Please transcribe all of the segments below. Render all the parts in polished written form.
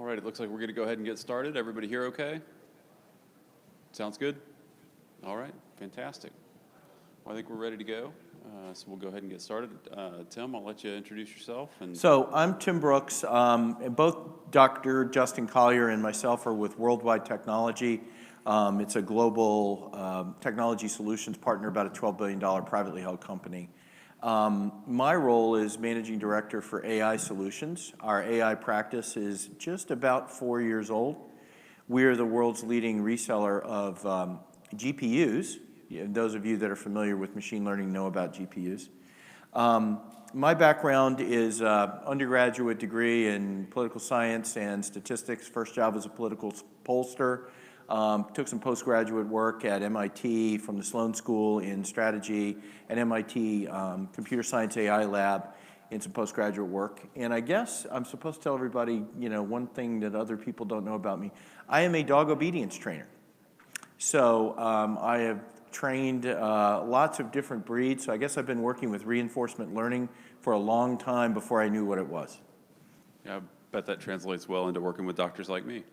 right, it looks like we're going to go ahead and get started. Everybody here okay? Sounds good? All right, fantastic. Well, I think we're ready to go. So we'll go ahead and get started. Tim, I'll let you introduce yourself. So I'm Tim Brooks, and both Dr. Justin Collier and myself are with Worldwide Technology. It's a global technology solutions partner, about a $12 billion privately held company. My role is Managing Director for AI Solutions. Our AI practice is just about 4 years old. We are the world's leading reseller of GPUs. Those of you that are familiar with machine learning know about GPUs. My background is undergraduate degree in political science and statistics. First job was a political pollster. Took some postgraduate work at MIT from the Sloan School in strategy, and MIT Computer Science AI Lab in some postgraduate work. And I guess I'm supposed to tell everybody, one thing that other people don't know about me. I am a dog obedience trainer. So I have trained lots of different breeds. So I guess I've been working with reinforcement learning for a long time before I knew what it was. Yeah, I bet that translates well into working with doctors like me.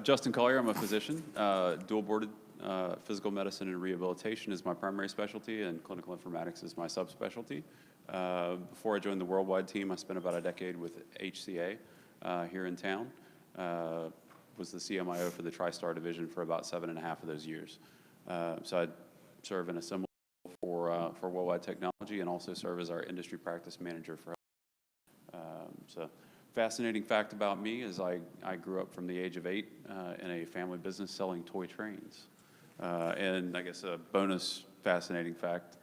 Justin Collier, I'm a physician, dual-boarded. Physical medicine and rehabilitation is my primary specialty, and clinical informatics is my subspecialty. Before I joined the Worldwide team, I spent about a decade with HCA here in town. Was the CMIO for the TriStar division for about 7.5 of those years. So I serve in a similar role for Worldwide Technology and also serve as our industry practice manager for so fascinating fact about me is I grew up from the age of 8 in a family business selling toy trains. And I guess a bonus fascinating fact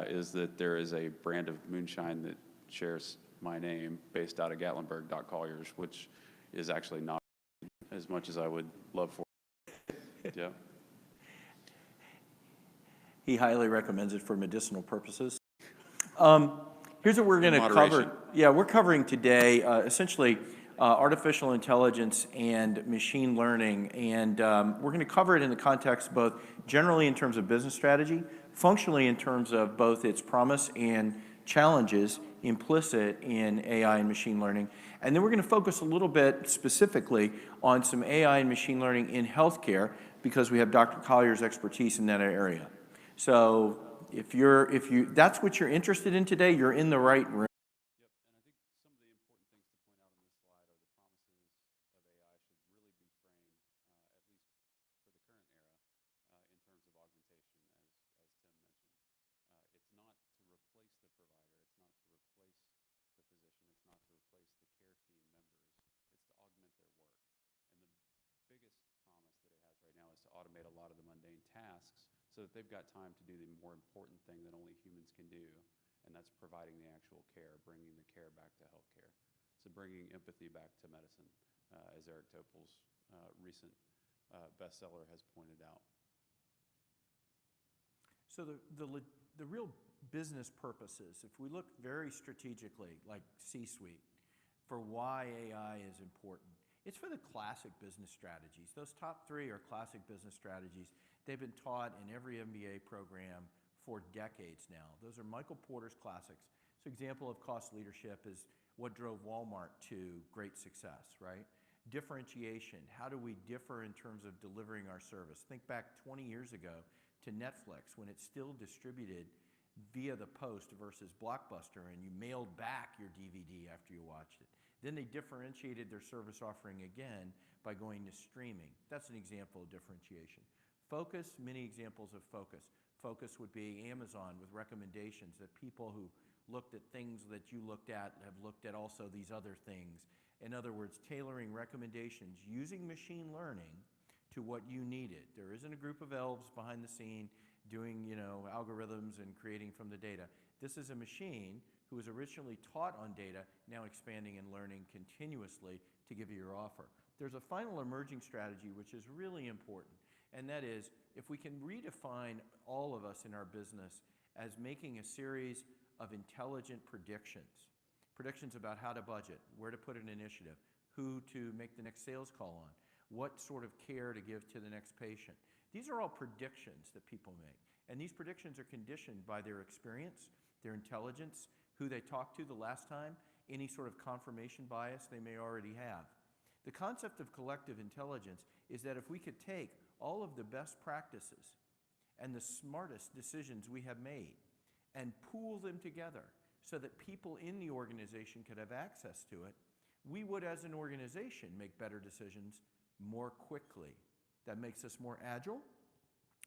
is that there is a brand of moonshine that shares my name based out of Gatlinburg, Doc Collier's, which is actually not as much as I would love for. Yeah. He highly recommends it for medicinal purposes. Here's what we're going to cover. Yeah, we're covering today essentially artificial intelligence and machine learning, and we're going to cover it in the context both generally in terms of business strategy, functionally in terms of both its promise and challenges implicit in AI and machine learning. And then we're going to focus a little bit specifically on some AI and machine learning in healthcare because we have Dr. Collier's expertise in that area. So if that's what you're interested in today, you're in the right room. Automate a lot of the mundane tasks so that they've got time to do the more important thing that only humans can do, and that's providing the actual care, bringing the care back to healthcare. So bringing empathy back to medicine, as Eric Topol's recent bestseller has pointed out. So the real business purposes, if we look very strategically, like C-suite, for why AI is important, it's for the classic business strategies. Those top 3 are classic business strategies. They've been taught in every MBA program for decades now. Those are Michael Porter's classics. So example of cost leadership is what drove Walmart to great success, right? Differentiation, how do we differ in terms of delivering our service? Think back 20 years ago to Netflix when it still distributed via the post versus Blockbuster, and you mailed back your DVD after you watched it. Then they differentiated their service offering again by going to streaming. That's an example of differentiation. Focus, many examples of focus. Focus would be Amazon with recommendations that people who looked at things that you looked at have looked at also these other things. In other words, tailoring recommendations using machine learning to what you needed. There isn't a group of elves behind the scene doing, algorithms and creating from the data. This is a machine who was originally taught on data, now expanding and learning continuously to give you your offer. There's a final emerging strategy which is really important, and that is if we can redefine all of us in our business as making a series of intelligent predictions. Predictions about how to budget, where to put an initiative, who to make the next sales call on, what sort of care to give to the next patient. These are all predictions that people make, and these predictions are conditioned by their experience, their intelligence, who they talked to the last time, any sort of confirmation bias they may already have. The concept of collective intelligence is that if we could take all of the best practices and the smartest decisions we have made and pool them together so that people in the organization could have access to it, we would, as an organization, make better decisions more quickly. That makes us more agile.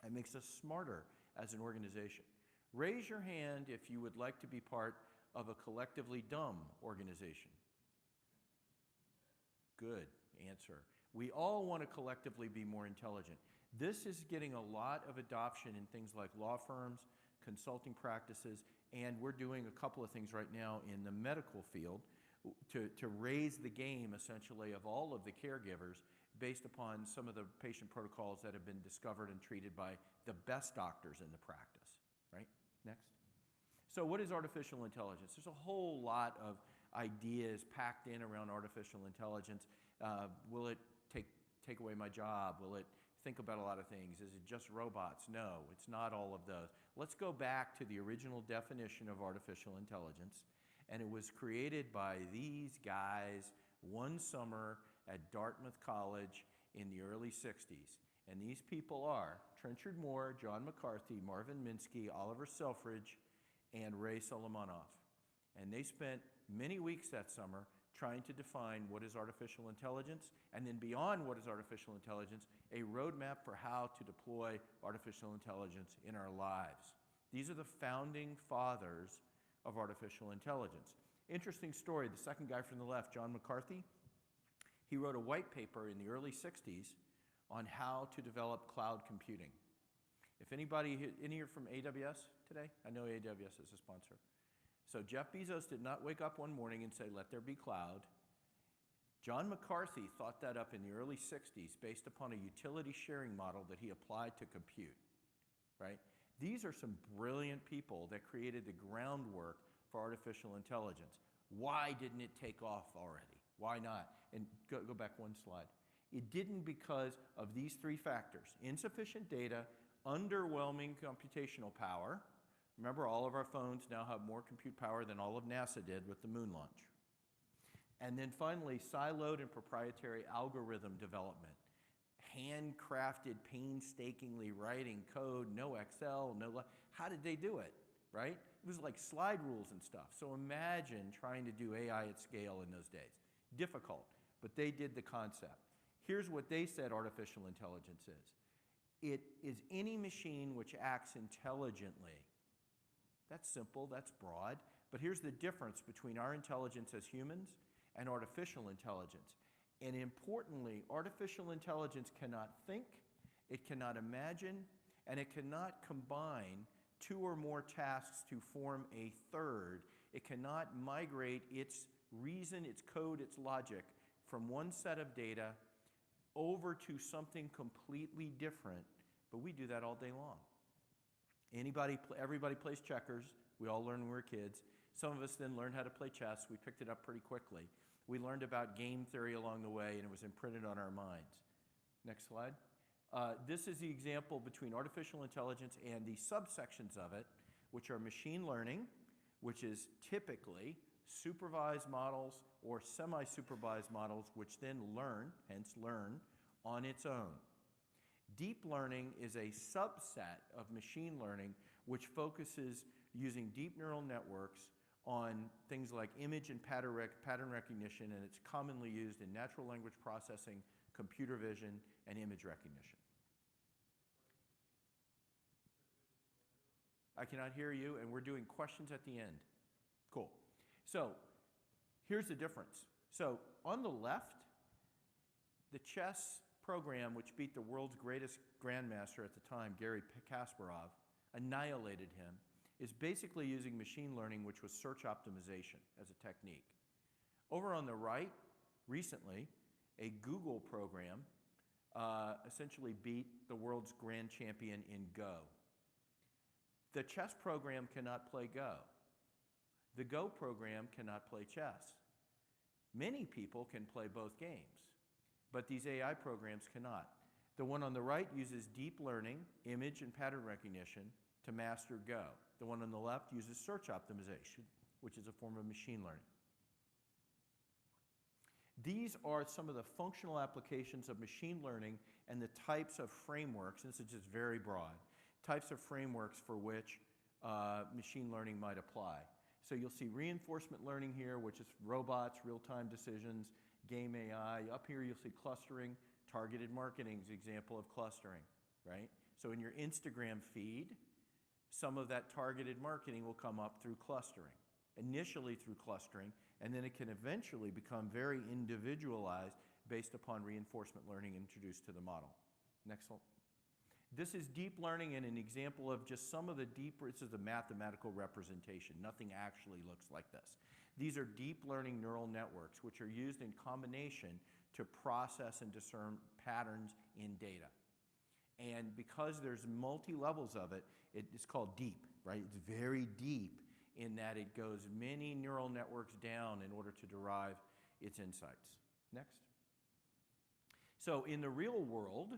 That makes us smarter as an organization. Raise your hand if you would like to be part of a collectively dumb organization. Good answer. We all want to collectively be more intelligent. This is getting a lot of adoption in things like law firms, consulting practices, and we're doing a couple of things right now in the medical field to raise the game, essentially, of all of the caregivers based upon some of the patient protocols that have been discovered and treated by the best doctors in the practice, right? Next. So what is artificial intelligence? There's a whole lot of ideas packed in around artificial intelligence. Will it take away my job? Will it think about a lot of things? Is it just robots? No, it's not all of those. Let's go back to the original definition of artificial intelligence, and it was created by these guys one summer at Dartmouth College in the early 60s. And these people are Trenchard Moore, John McCarthy, Marvin Minsky, Oliver Selfridge, and Ray Solomonoff. And they spent many weeks that summer trying to define what is artificial intelligence, and then beyond what is artificial intelligence, a roadmap for how to deploy artificial intelligence in our lives. These are the founding fathers of artificial intelligence. Interesting story, the second guy from the left, John McCarthy, he wrote a white paper in the early 60s on how to develop cloud computing. If anybody in here from AWS today? I know AWS is a sponsor. So Jeff Bezos did not wake up one morning and say, let there be cloud. John McCarthy thought that up in the early 60s based upon a utility sharing model that he applied to compute, right? These are some brilliant people that created the groundwork for artificial intelligence. Why didn't it take off already? Why not? And go back one slide. It didn't because of these three factors: insufficient data, underwhelming computational power. Remember, all of our phones now have more compute power than all of NASA did with the moon launch. And then finally, siloed and proprietary algorithm development. Handcrafted, painstakingly writing code, no Excel, how did they do it, right? It was like slide rules and stuff. So imagine trying to do AI at scale in those days. Difficult, but they did the concept. Here's what they said artificial intelligence is. It is any machine which acts intelligently. That's simple, that's broad, but here's the difference between our intelligence as humans and artificial intelligence. And importantly, artificial intelligence cannot think, it cannot imagine, and it cannot combine two or more tasks to form a third. It cannot migrate its reason, its code, its logic from one set of data over to something completely different, but we do that all day long. Everybody plays checkers. We all learn when we were kids. Some of us then learned how to play chess. We picked it up pretty quickly. We learned about game theory along the way, and it was imprinted on our minds. Next slide. This is the example between artificial intelligence and the subsections of it, which are machine learning, which is typically supervised models or semi-supervised models, which then learn, hence learn, on its own. Deep learning is a subset of machine learning which focuses using deep neural networks on things like image and pattern recognition, and it's commonly used in natural language processing, computer vision, and image recognition. I cannot hear you, and we're doing questions at the end. Cool. So here's the difference. So on the left, the chess program, which beat the world's greatest grandmaster at the time, Garry Kasparov, annihilated him, is basically using machine learning, which was search optimization as a technique. Over on the right, recently, a Google program essentially beat the world's grand champion in Go. The chess program cannot play Go. The Go program cannot play chess. Many people can play both games, but these AI programs cannot. The one on the right uses deep learning, image and pattern recognition to master Go. The one on the left uses search optimization, which is a form of machine learning. These are some of the functional applications of machine learning and the types of frameworks, and this is just very broad, types of frameworks for which machine learning might apply. So you'll see reinforcement learning here, which is robots, real-time decisions, game AI. Up here you'll see clustering. Targeted marketing is an example of clustering, right? So in your Instagram feed, some of that targeted marketing will come up through clustering, initially through clustering, and then it can eventually become very individualized based upon reinforcement learning introduced to the model. Next one. This is deep learning and an example of just some of the deeper, this is a mathematical representation. Nothing actually looks like this. These are deep learning neural networks, which are used in combination to process and discern patterns in data. And because there's multi-levels of it, it's called deep, right? It's very deep in that it goes many neural networks down in order to derive its insights. Next. So in the real world,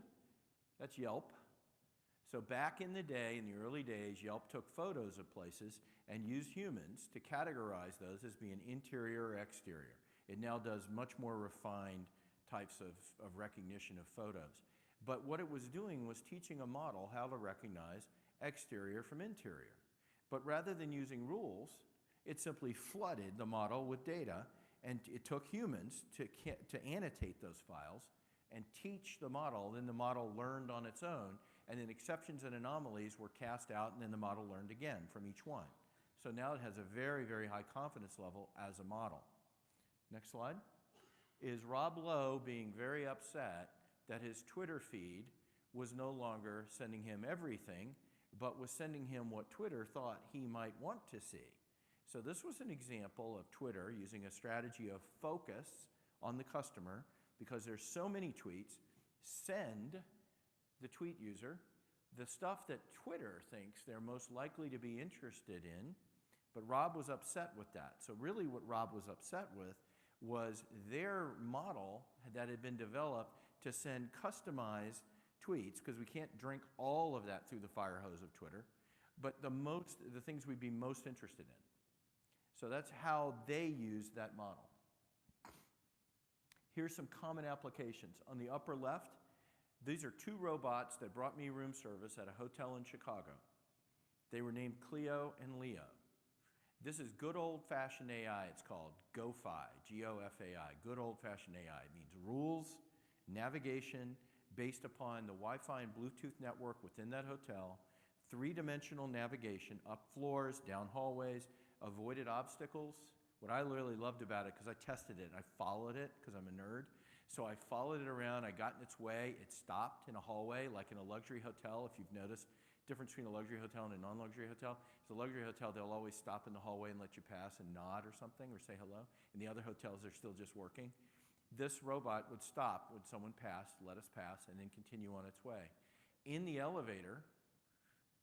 that's Yelp. So back in the day, in the early days, Yelp took photos of places and used humans to categorize those as being interior or exterior. It now does much more refined types of recognition of photos. But what it was doing was teaching a model how to recognize exterior from interior. But rather than using rules, it simply flooded the model with data, and it took humans to annotate those files and teach the model. Then the model learned on its own, and then exceptions and anomalies were cast out, and then the model learned again from each one. So now it has a very, very high confidence level as a model. Next slide. Is Rob Lowe being very upset that his Twitter feed was no longer sending him everything, but was sending him what Twitter thought he might want to see? So this was an example of Twitter using a strategy of focus on the customer, because there's so many tweets. Send the tweet user the stuff that Twitter thinks they're most likely to be interested in, but Rob was upset with that. So really what Rob was upset with was their model that had been developed to send customized tweets, because we can't drink all of that through the fire hose of Twitter, but the things we'd be most interested in. So that's how they used that model. Here's some common applications. On the upper left, these are two robots that brought me room service at a hotel in Chicago. They were named Cleo and Leo. This is good old-fashioned AI, it's called GoFi, G-O-F-A-I, good old-fashioned AI. It means rules, navigation, based upon the Wi-Fi and Bluetooth network within that hotel, three-dimensional navigation, up floors, down hallways, avoided obstacles. What I really loved about it, because I tested it, I followed it, because I'm a nerd, so I followed it around, I got in its way, it stopped in a hallway, like in a luxury hotel, if you've noticed. Difference between a luxury hotel and a non-luxury hotel. It's a luxury hotel, they'll always stop in the hallway and let you pass and nod or something, or say hello. In the other hotels, they're still just working. This robot would stop when someone passed, let us pass, and then continue on its way. In the elevator,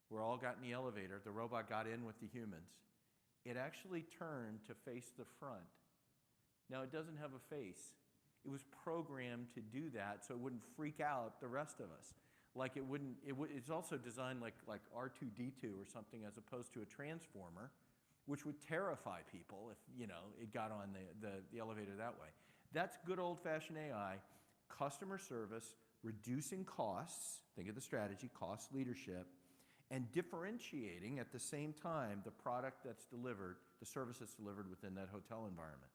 we all got in the elevator, the robot got in with the humans. It actually turned to face the front. Now, it doesn't have a face. It was programmed to do that so it wouldn't freak out the rest of us. Like it's also designed like R2-D2 or something, as opposed to a transformer, which would terrify people if, it got on the elevator that way. That's good old-fashioned AI, customer service, reducing costs, think of the strategy, cost leadership, and differentiating at the same time the product that's delivered, the service that's delivered within that hotel environment.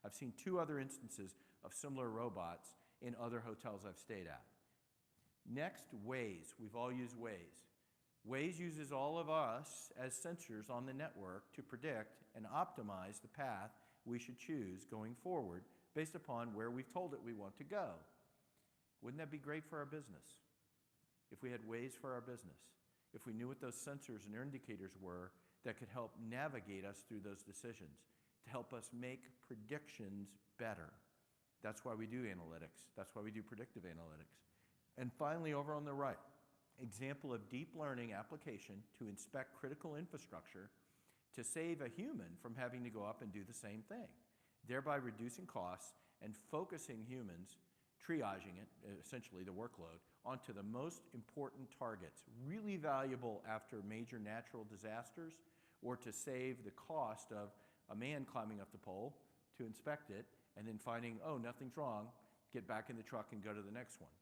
I've seen two other instances of similar robots in other hotels I've stayed at. Next, Waze. We've all used Waze. Waze uses all of us as sensors on the network to predict and optimize the path we should choose going forward based upon where we've told it we want to go. Wouldn't that be great for our business? If we had Waze for our business, if we knew what those sensors and indicators were that could help navigate us through those decisions, to help us make predictions better. That's why we do analytics. That's why we do predictive analytics. And finally, over on the right, example of deep learning application to inspect critical infrastructure to save a human from having to go up and do the same thing, thereby reducing costs and focusing humans, triaging it, essentially the workload, onto the most important targets, really valuable after major natural disasters, or to save the cost of a man climbing up the pole to inspect it, and then finding, oh, nothing's wrong, get back in the truck and go to the next one.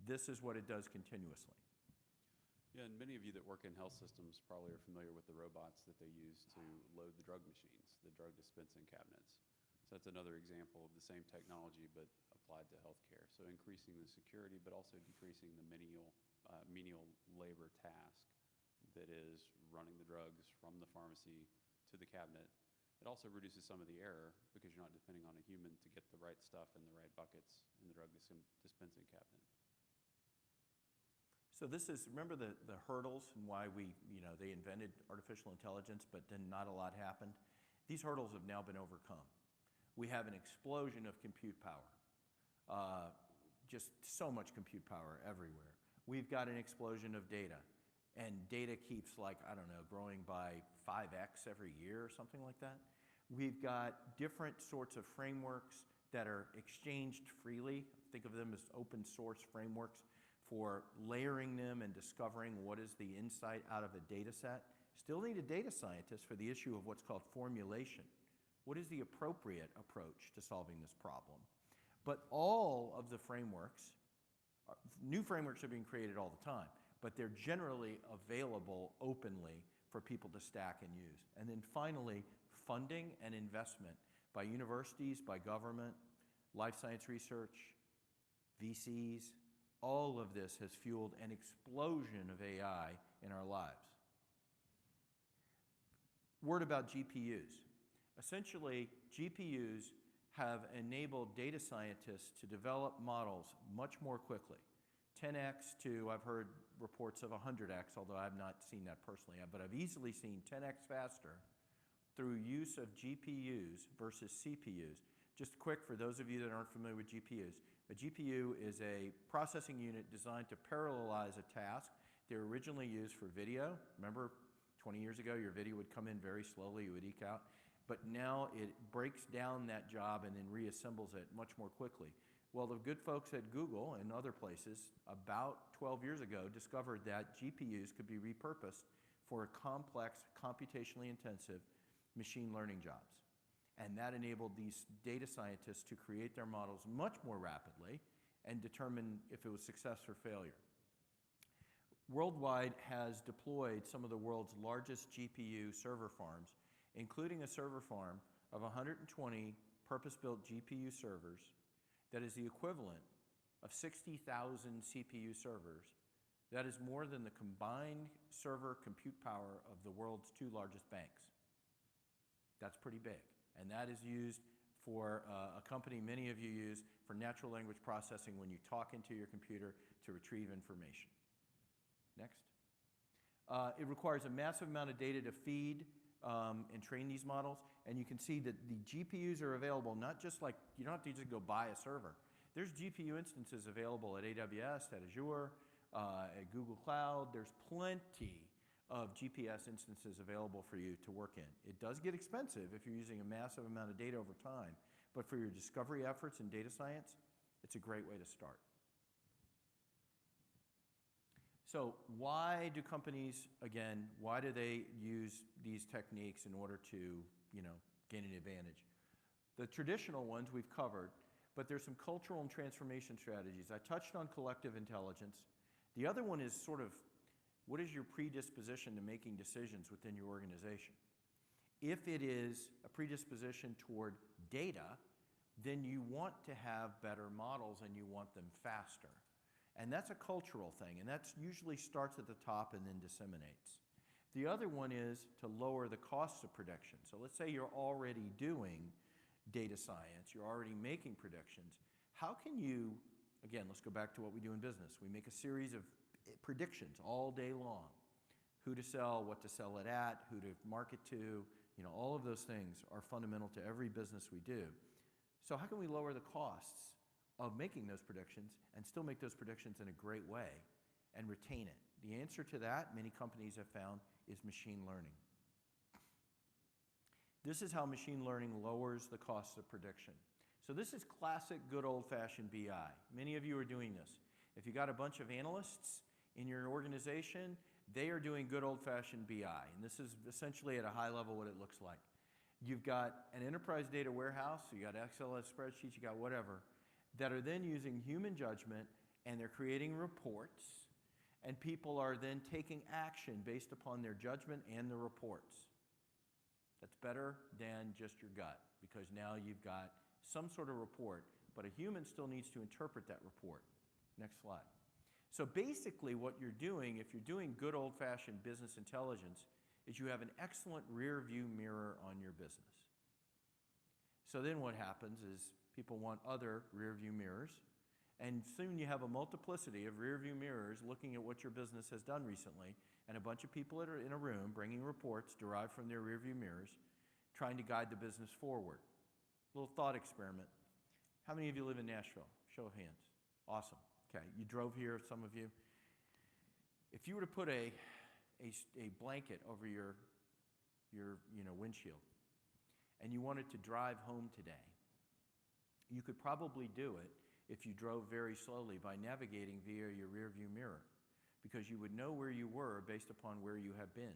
This is what it does continuously. Yeah, and many of you that work in health systems probably are familiar with the robots that they use to load the drug machines, the drug dispensing cabinets. So that's another example of the same technology but applied to healthcare. So increasing the security but also decreasing the menial labor task that is running the drugs from the pharmacy to the cabinet. It also reduces some of the error because you're not depending on a human to get the right stuff in the right buckets in the drug dispensing cabinet. So this is, remember the hurdles and why they invented artificial intelligence, but then not a lot happened? These hurdles have now been overcome. We have an explosion of compute power, just so much compute power everywhere. We've got an explosion of data, and data keeps growing by 5x every year or something like that. We've got different sorts of frameworks that are exchanged freely. Think of them as open source frameworks for layering them and discovering what is the insight out of a data set. Still need a data scientist for the issue of what's called formulation. What is the appropriate approach to solving this problem? But all of the frameworks, new frameworks are being created all the time, but they're generally available openly for people to stack and use. And then finally, funding and investment by universities, by government, life science research, VCs, all of this has fueled an explosion of AI in our lives. Word about GPUs. Essentially, GPUs have enabled data scientists to develop models much more quickly. 10x to, I've heard reports of 100x, although I've not seen that personally, but I've easily seen 10x faster through use of GPUs versus CPUs. Just quick, for those of you that aren't familiar with GPUs, a GPU is a processing unit designed to parallelize a task. They were originally used for video. Remember, 20 years ago, your video would come in very slowly, it would eke out. But now it breaks down that job and then reassembles it much more quickly. Well, the good folks at Google and other places about 12 years ago discovered that GPUs could be repurposed for complex, computationally intensive machine learning jobs. And that enabled these data scientists to create their models much more rapidly and determine if it was success or failure. Worldwide has deployed some of the world's largest GPU server farms, including a server farm of 120 purpose-built GPU servers that is the equivalent of 60,000 CPU servers. That is more than the combined server compute power of the world's two largest banks. That's pretty big. And that is used for a company many of you use for natural language processing when you talk into your computer to retrieve information. Next. It requires a massive amount of data to feed and train these models. And you can see that the GPUs are available, not just like, you don't have to just go buy a server. There's GPU instances available at AWS, at Azure, at Google Cloud. There's plenty of GPS instances available for you to work in. It does get expensive if you're using a massive amount of data over time, but for your discovery efforts in data science, it's a great way to start. So why do companies, again, why do they use these techniques in order to, gain an advantage? The traditional ones we've covered, but there's some cultural and transformation strategies. I touched on collective intelligence. The other one is sort of, what is your predisposition to making decisions within your organization? If it is a predisposition toward data, then you want to have better models and you want them faster. And that's a cultural thing, and that usually starts at the top and then disseminates. The other one is to lower the costs of prediction. So let's say you're already doing data science, you're already making predictions. How can you, again, let's go back to what we do in business. We make a series of predictions all day long. Who to sell, what to sell it at, who to market to, all of those things are fundamental to every business we do. So how can we lower the costs of making those predictions and still make those predictions in a great way and retain it? The answer to that, many companies have found, is machine learning. This is how machine learning lowers the cost of prediction. So this is classic good old-fashioned BI. Many of you are doing this. If you got a bunch of analysts in your organization, they are doing good old-fashioned BI. And this is essentially at a high level what it looks like. You've got an enterprise data warehouse, so you got XLS spreadsheets, you got whatever, that are then using human judgment, and they're creating reports, and people are then taking action based upon their judgment and the reports. That's better than just your gut, because now you've got some sort of report, but a human still needs to interpret that report. Next slide. So basically what you're doing, if you're doing good old-fashioned business intelligence, is you have an excellent rear view mirror on your business. So then what happens is people want other rear view mirrors, and soon you have a multiplicity of rear view mirrors looking at what your business has done recently, and a bunch of people that are in a room bringing reports derived from their rear view mirrors, trying to guide the business forward. Little thought experiment. How many of you live in Nashville? Show of hands. Awesome. Okay, you drove here, some of you. If you were to put a blanket over your windshield, and you wanted to drive home today, you could probably do it if you drove very slowly by navigating via your rear view mirror, because you would know where you were based upon where you have been.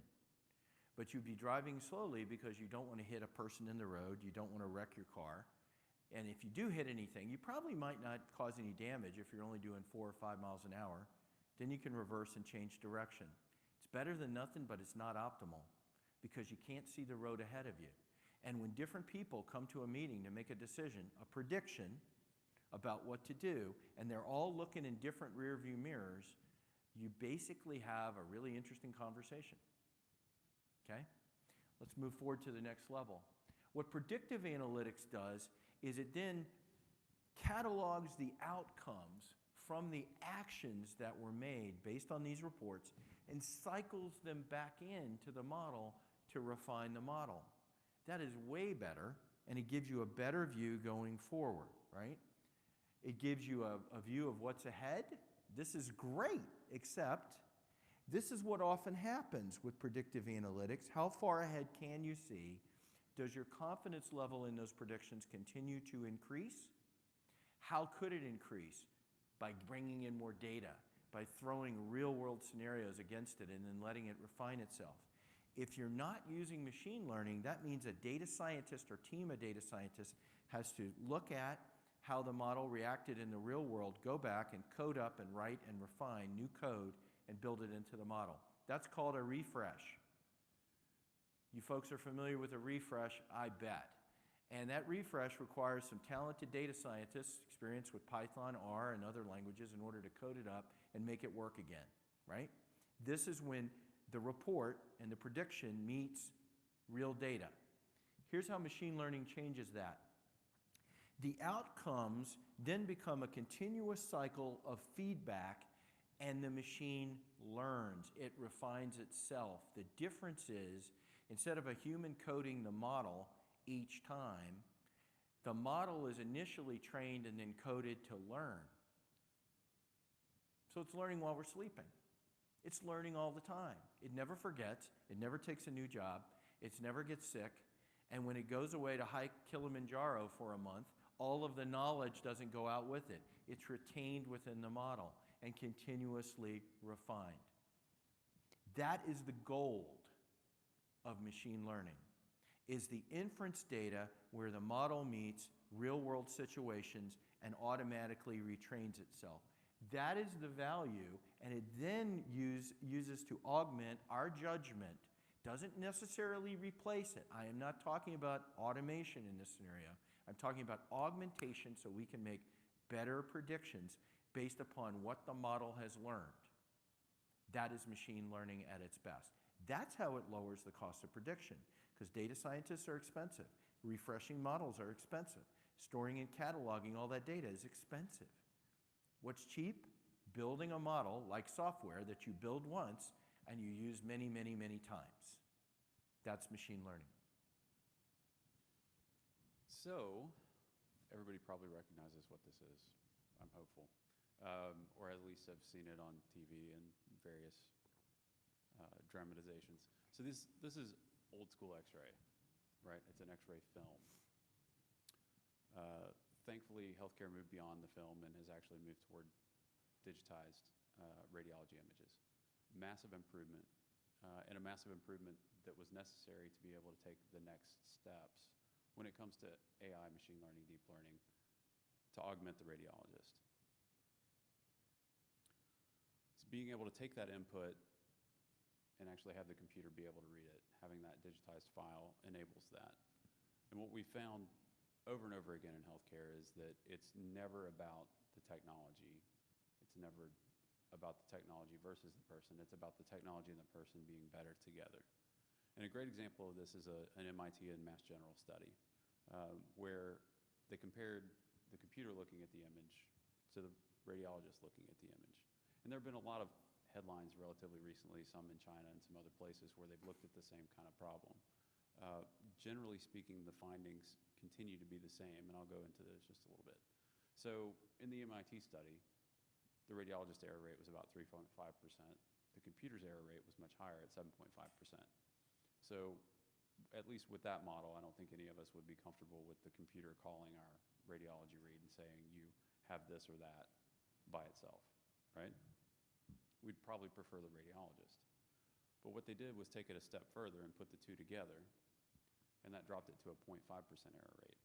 But you'd be driving slowly because you don't want to hit a person in the road, you don't want to wreck your car, and if you do hit anything, you probably might not cause any damage if you're only doing 4 or 5 miles an hour. Then you can reverse and change direction. It's better than nothing, but it's not optimal because you can't see the road ahead of you. And when different people come to a meeting to make a decision, a prediction about what to do, and they're all looking in different rear view mirrors, you basically have a really interesting conversation. Okay? Let's move forward to the next level. What predictive analytics does is it then catalogs the outcomes from the actions that were made based on these reports and cycles them back into the model to refine the model. That is way better, and it gives you a better view going forward, right? It gives you a view of what's ahead. This is great, except this is what often happens with predictive analytics. How far ahead can you see? Does your confidence level in those predictions continue to increase? How could it increase? By bringing in more data, by throwing real-world scenarios against it and then letting it refine itself. If you're not using machine learning, that means a data scientist or team of data scientists has to look at how the model reacted in the real world, go back and code up and write and refine new code and build it into the model. That's called a refresh. You folks are familiar with a refresh, I bet. And that refresh requires some talented data scientists, experience with Python, R, and other languages in order to code it up and make it work again, right? This is when the report and the prediction meets real data. Here's how machine learning changes that. The outcomes then become a continuous cycle of feedback, and the machine learns. It refines itself. The difference is, instead of a human coding the model each time, the model is initially trained and then coded to learn. So it's learning while we're sleeping. It's learning all the time. It never forgets. It never takes a new job. It never gets sick. And when it goes away to hike Kilimanjaro for a month, all of the knowledge doesn't go out with it. It's retained within the model and continuously refined. That is the gold of machine learning, is the inference data where the model meets real-world situations and automatically retrains itself. That is the value, and it then uses to augment our judgment. Doesn't necessarily replace it. I am not talking about automation in this scenario. I'm talking about augmentation so we can make better predictions based upon what the model has learned. That is machine learning at its best. That's how it lowers the cost of prediction, because data scientists are expensive. Refreshing models are expensive. Storing and cataloging all that data is expensive. What's cheap? Building a model like software that you build once and you use many, many, many times. That's machine learning. So, everybody probably recognizes what this is, I'm hopeful, or at least have seen it on TV and various dramatizations. So this is old school X-ray, right? It's an X-ray film. Thankfully, healthcare moved beyond the film and has actually moved toward digitized radiology images. Massive improvement and a massive improvement that was necessary to be able to take the next steps when it comes to AI, machine learning, deep learning, to augment the radiologist. So being able to take that input and actually have the computer be able to read it, having that digitized file enables that. And what we found over and over again in healthcare is that it's never about the technology. It's never about the technology versus the person. It's about the technology and the person being better together. And a great example of this is an MIT and Mass General study where they compared the computer looking at the image to the radiologist looking at the image. And there have been a lot of headlines relatively recently, some in China and some other places, where they've looked at the same kind of problem. Generally speaking, the findings continue to be the same, and I'll go into this just a little bit. So in the MIT study, the radiologist error rate was about 3.5%. The computer's error rate was much higher at 7.5%. So at least with that model, I don't think any of us would be comfortable with the computer calling our radiology read and saying you have this or that by itself, right? We'd probably prefer the radiologist. But what they did was take it a step further and put the two together, and that dropped it to a 0.5% error rate.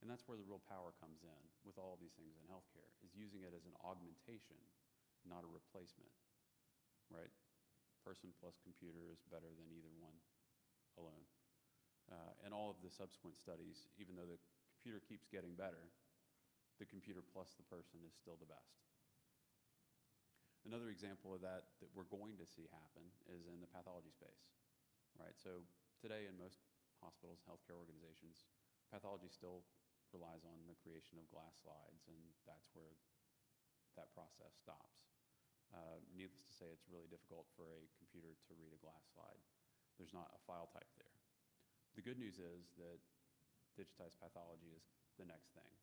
And that's where the real power comes in with all of these things in healthcare, is using it as an augmentation, not a replacement, right? Person plus computer is better than either one alone. And all of the subsequent studies, even though the computer keeps getting better, the computer plus the person is still the best. Another example of that we're going to see happen is in the pathology space, right? So today in most hospitals, healthcare organizations, pathology still relies on the creation of glass slides, and that's where that process stops. Needless to say, it's really difficult for a computer to read a glass slide. There's not a file type there. The good news is that digitized pathology is the next thing.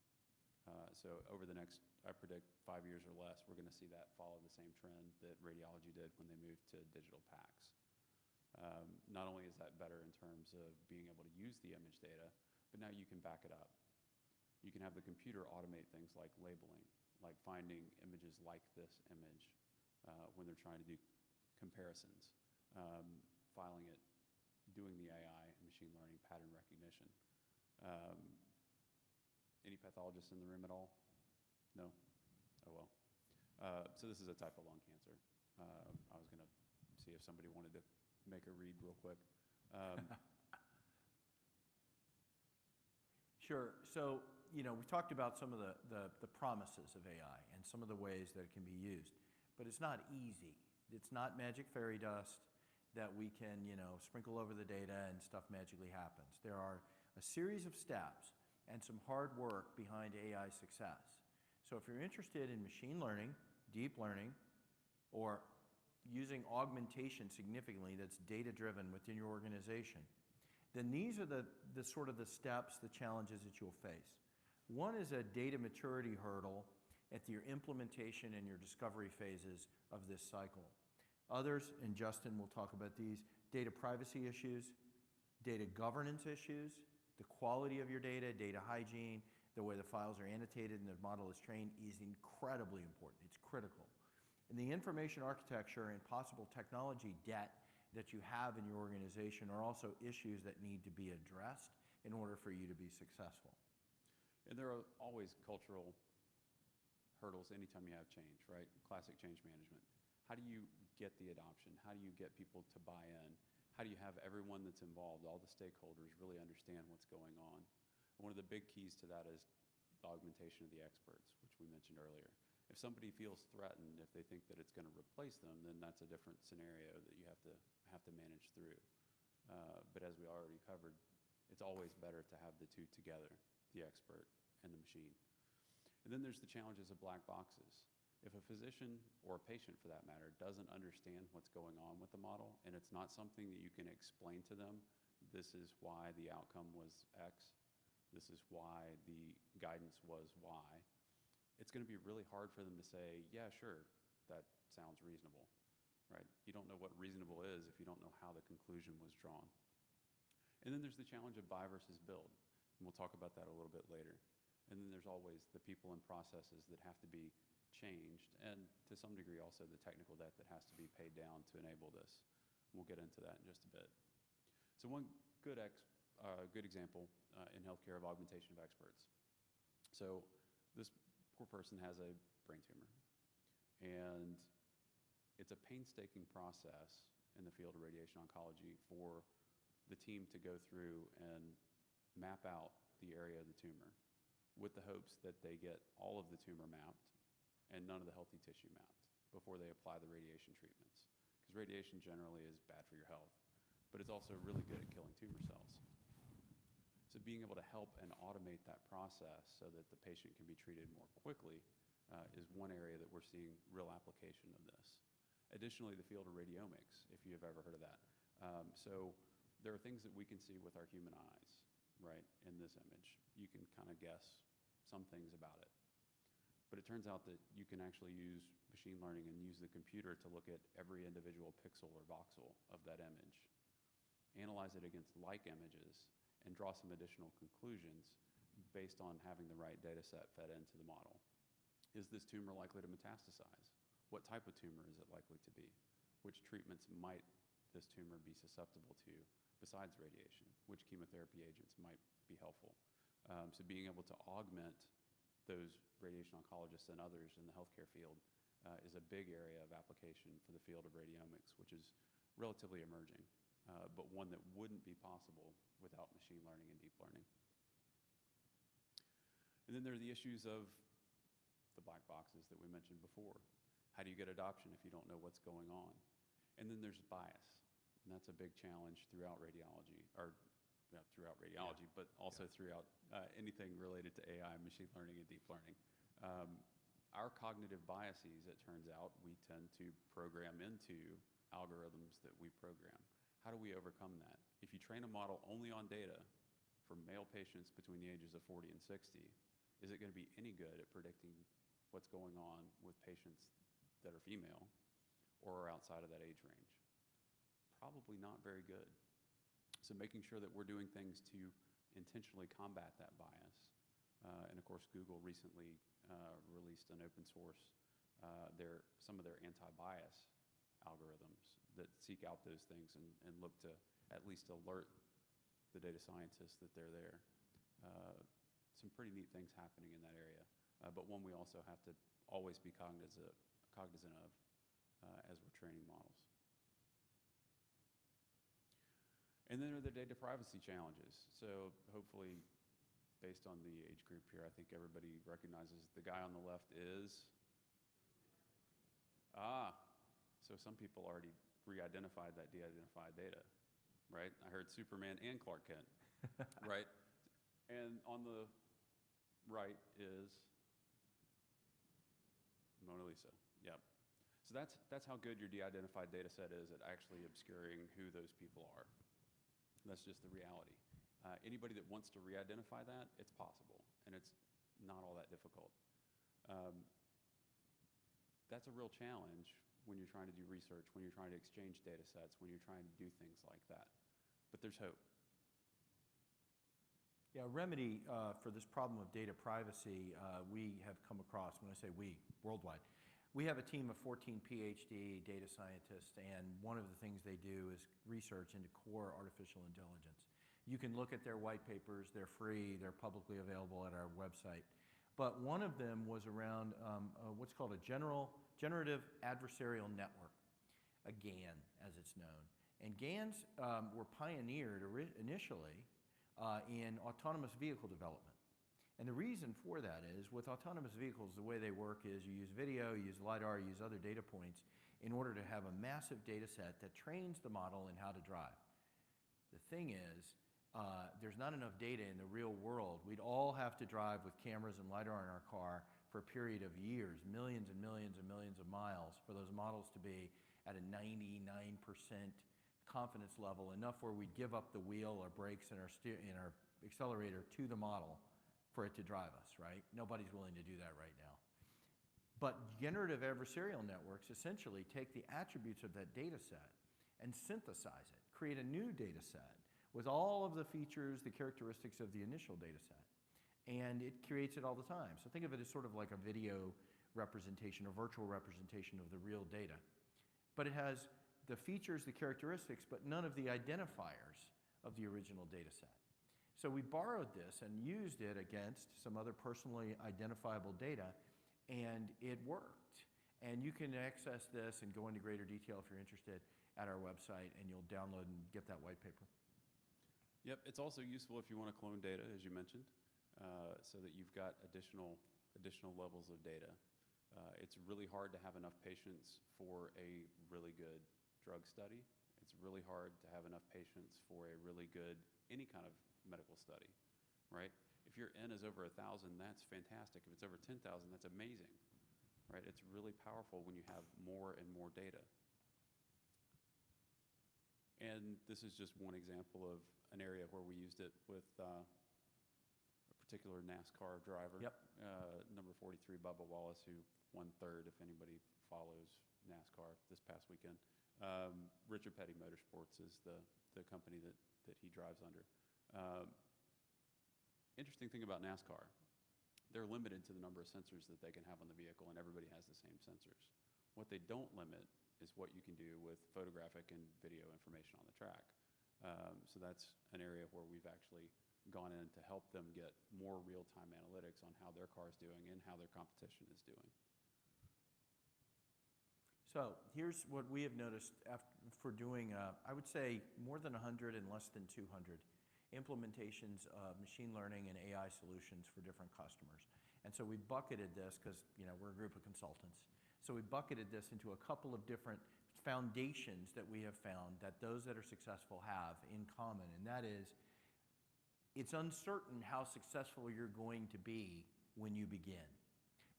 So over the next, I predict 5 years or less, we're going to see that follow the same trend that radiology did when they moved to digital PACS. Not only is that better in terms of being able to use the image data, but now you can back it up. You can have the computer automate things like labeling, like finding images like this image when they're trying to do comparisons, filing it, doing the AI, machine learning, pattern recognition. Any pathologists in the room at all? No? Oh, well. So this is a type of lung cancer. I was going to see if somebody wanted to make a read real quick. Sure. So, we talked about some of the promises of AI and some of the ways that it can be used. But it's not easy. It's not magic fairy dust that we can, sprinkle over the data and stuff magically happens. There are a series of steps and some hard work behind AI success. So if you're interested in machine learning, deep learning, or using augmentation significantly that's data-driven within your organization, then these are the sort of the steps, the challenges that you'll face. One is a data maturity hurdle at your implementation and your discovery phases of this cycle. Others, and Justin will talk about these, data privacy issues, data governance issues, the quality of your data, data hygiene, the way the files are annotated and the model is trained is incredibly important. It's critical. And the information architecture and possible technology debt that you have in your organization are also issues that need to be addressed in order for you to be successful. And there are always cultural hurdles anytime you have change, right? Classic change management. How do you get the adoption? How do you get people to buy in? How do you have everyone that's involved, all the stakeholders, really understand what's going on? And one of the big keys to that is the augmentation of the experts, which we mentioned earlier. If somebody feels threatened, if they think that it's going to replace them, then that's a different scenario that you have to manage through. But as we already covered, it's always better to have the two together, the expert and the machine. And then there's the challenges of black boxes. If a physician, or a patient for that matter, doesn't understand what's going on with the model, and it's not something that you can explain to them, this is why the outcome was X, this is why the guidance was Y, it's going to be really hard for them to say, yeah, sure, that sounds reasonable, right? You don't know what reasonable is if you don't know how the conclusion was drawn. And then there's the challenge of buy versus build, and we'll talk about that a little bit later. And then there's always the people and processes that have to be changed, and to some degree also the technical debt that has to be paid down to enable this. We'll get into that in just a bit. So one good example in healthcare of augmentation of experts. So this poor person has a brain tumor, and it's a painstaking process in the field of radiation oncology for the team to go through and map out the area of the tumor with the hopes that they get all of the tumor mapped and none of the healthy tissue mapped before they apply the radiation treatments. Because radiation generally is bad for your health, but it's also really good at killing tumor cells. So being able to help and automate that process so that the patient can be treated more quickly is one area that we're seeing real application of this. Additionally, the field of radiomics, if you have ever heard of that. So there are things that we can see with our human eyes, right, in this image. You can kind of guess some things about it. But it turns out that you can actually use machine learning and use the computer to look at every individual pixel or voxel of that image, analyze it against like images, and draw some additional conclusions based on having the right data set fed into the model. Is this tumor likely to metastasize? What type of tumor is it likely to be? Which treatments might this tumor be susceptible to besides radiation? Which chemotherapy agents might be helpful? So being able to augment those radiation oncologists and others in the healthcare field is a big area of application for the field of radiomics, which is relatively emerging, but one that wouldn't be possible without machine learning and deep learning. And then there are the issues of the black boxes that we mentioned before. How do you get adoption if you don't know what's going on? And then there's bias, and that's a big challenge throughout radiology, or not throughout radiology, but also throughout anything related to AI, machine learning, and deep learning. Our cognitive biases, it turns out, we tend to program into algorithms that we program. How do we overcome that? If you train a model only on data for male patients between the ages of 40 and 60, is it going to be any good at predicting what's going on with patients that are female or are outside of that age range? Probably not very good. So making sure that we're doing things to intentionally combat that bias. And of course, Google recently released an open source, some of their anti-bias algorithms that seek out those things and look to at least alert the data scientists that they're there. Some pretty neat things happening in that area, but one we also have to always be cognizant of as we're training models. And then there are the data privacy challenges. So hopefully, based on the age group here, I think everybody recognizes the guy on the left is, so some people already re-identified that de-identified data, right? I heard Superman and Clark Kent, right? And on the right is Mona Lisa, yep. So that's how good your de-identified data set is at actually obscuring who those people are. That's just the reality. Anybody that wants to re-identify that, it's possible, and it's not all that difficult. That's a real challenge when you're trying to do research, when you're trying to exchange data sets, when you're trying to do things like that. But there's hope. Yeah, a remedy for this problem of data privacy we have come across, when I say we, worldwide. We have a team of 14 PhD data scientists, and one of the things they do is research into core artificial intelligence. You can look at their white papers, they're free, they're publicly available at our website. But one of them was around what's called a generative adversarial network, a GAN as it's known. And GANs were pioneered initially in autonomous vehicle development. And the reason for that is, with autonomous vehicles, the way they work is you use video, you use LiDAR, you use other data points in order to have a massive data set that trains the model in how to drive. The thing is, there's not enough data in the real world. We'd all have to drive with cameras and LiDAR in our car for a period of years, millions and millions and millions of miles, for those models to be at a 99% confidence level, enough where we'd give up the wheel or brakes and our accelerator to the model for it to drive us, right? Nobody's willing to do that right now. But generative adversarial networks essentially take the attributes of that data set and synthesize it, create a new data set with all of the features, the characteristics of the initial data set. And it creates it all the time. So think of it as sort of like a video representation, a virtual representation of the real data. But it has the features, the characteristics, but none of the identifiers of the original data set. So we borrowed this and used it against some other personally identifiable data, and it worked. And you can access this and go into greater detail if you're interested at our website, and you'll download and get that white paper. Yep, it's also useful if you want to clone data, as you mentioned, so that you've got additional levels of data. It's really hard to have enough patients for a really good drug study. It's really hard to have enough patients for a really good any kind of medical study, right? If your N is over 1,000, that's fantastic. If it's over 10,000, that's amazing, right? It's really powerful when you have more and more data. And this is just one example of an area where we used it with a particular NASCAR driver, Yep. number 43, Bubba Wallace, who won third, if anybody follows NASCAR this past weekend. Richard Petty Motorsports is the company that he drives under. Interesting thing about NASCAR, they're limited to the number of sensors that they can have on the vehicle, and everybody has the same sensors. What they don't limit is what you can do with photographic and video information on the track. So that's an area where we've actually gone in to help them get more real-time analytics on how their car is doing and how their competition is doing. So here's what we have noticed for doing, I would say, more than 100 and less than 200 implementations of machine learning and AI solutions for different customers. And so we bucketed this because, you know, we're a group of consultants. So we bucketed this into a couple of different foundations that we have found that those that are successful have in common. And that is, it's uncertain how successful you're going to be when you begin.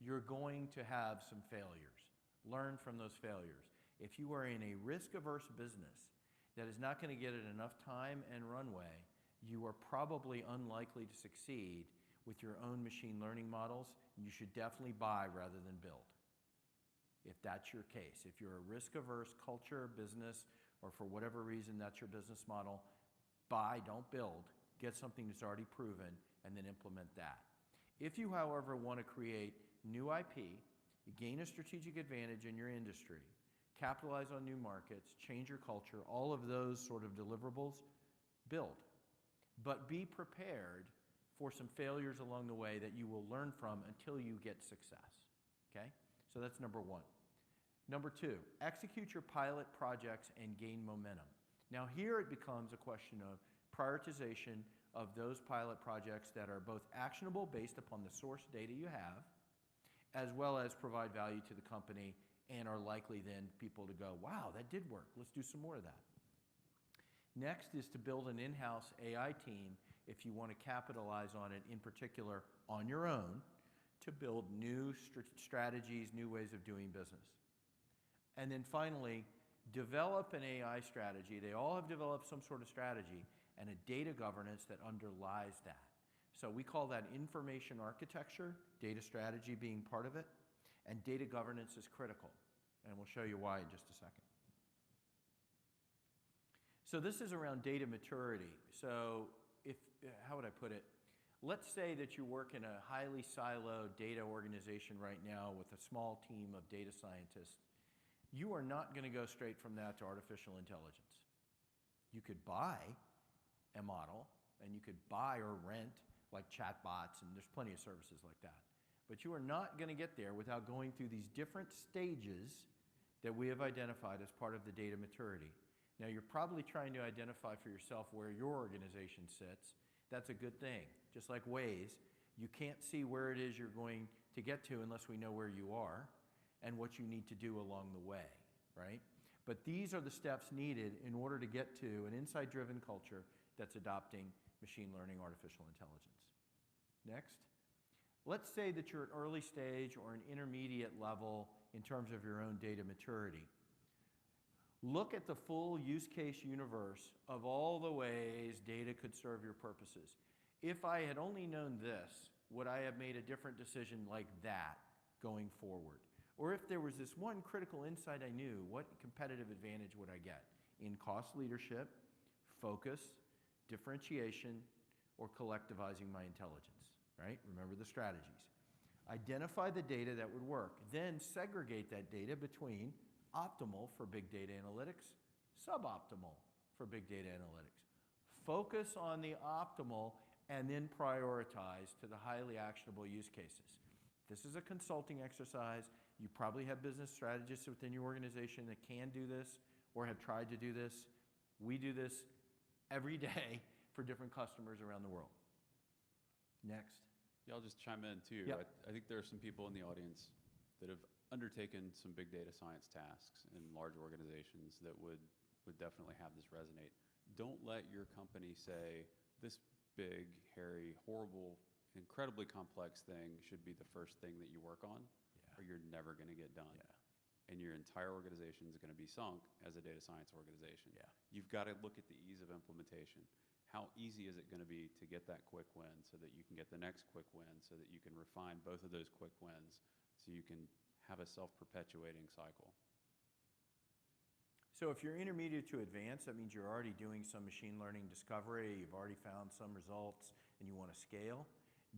You're going to have some failures. Learn from those failures. If you are in a risk-averse business that is not going to get it enough time and runway, you are probably unlikely to succeed with your own machine learning models. You should definitely buy rather than build, if that's your case. If you're a risk-averse culture, business, or for whatever reason that's your business model, buy, don't build. Get something that's already proven, and then implement that. If you, however, want to create new IP, gain a strategic advantage in your industry, capitalize on new markets, change your culture, all of those sort of deliverables, build. But be prepared for some failures along the way that you will learn from until you get success, okay? So that's number one. Number two, execute your pilot projects and gain momentum. Now here it becomes a question of prioritization of those pilot projects that are both actionable based upon the source data you have, as well as provide value to the company and are likely then people to go, wow, that did work. Let's do some more of that. Next is to build an in-house AI team if you want to capitalize on it, in particular on your own, to build new strategies, new ways of doing business. And then finally, develop an AI strategy. They all have developed some sort of strategy and a data governance that underlies that. So we call that information architecture, data strategy being part of it, and data governance is critical. And we'll show you why in just a second. So this is around data maturity. So how would I put it? Let's say that you work in a highly siloed data organization right now with a small team of data scientists. You are not going to go straight from that to artificial intelligence. You could buy a model, and you could buy or rent like Chatbots, and there's plenty of services like that. But you are not going to get there without going through these different stages that we have identified as part of the data maturity. Now, you're probably trying to identify for yourself where your organization sits. That's a good thing. Just like Waze, you can't see where it is you're going to get to unless we know where you are and what you need to do along the way, right? But these are the steps needed in order to get to an insight-driven culture that's adopting machine learning, artificial intelligence. Next. Let's say that you're at early stage or an intermediate level in terms of your own data maturity. Look at the full use case universe of all the ways data could serve your purposes. If I had only known this, would I have made a different decision like that going forward? Or if there was this one critical insight I knew, what competitive advantage would I get in cost leadership, focus, differentiation, or collectivizing my intelligence, right? Remember the strategies. Identify the data that would work. Then segregate that data between optimal for big data analytics, suboptimal for big data analytics. Focus on the optimal and then prioritize to the highly actionable use cases. This is a consulting exercise. You probably have business strategists within your organization that can do this or have tried to do this. We do this every day for different customers around the world. Next. Yeah, I'll just chime in too. Yep. I think there are some people in the audience that have undertaken some big data science tasks in large organizations that would definitely have this resonate. Don't let your company say, this big, hairy, horrible, incredibly complex thing should be the first thing that you work on, or you're never going to get done. And your entire organization is going to be sunk as a data science organization. You've got to look at the ease of implementation. How easy is it going to be to get that quick win so that you can get the next quick win, so that you can refine both of those quick wins, so you can have a self-perpetuating cycle? So if you're intermediate to advanced, that means you're already doing some machine learning discovery, you've already found some results, and you want to scale.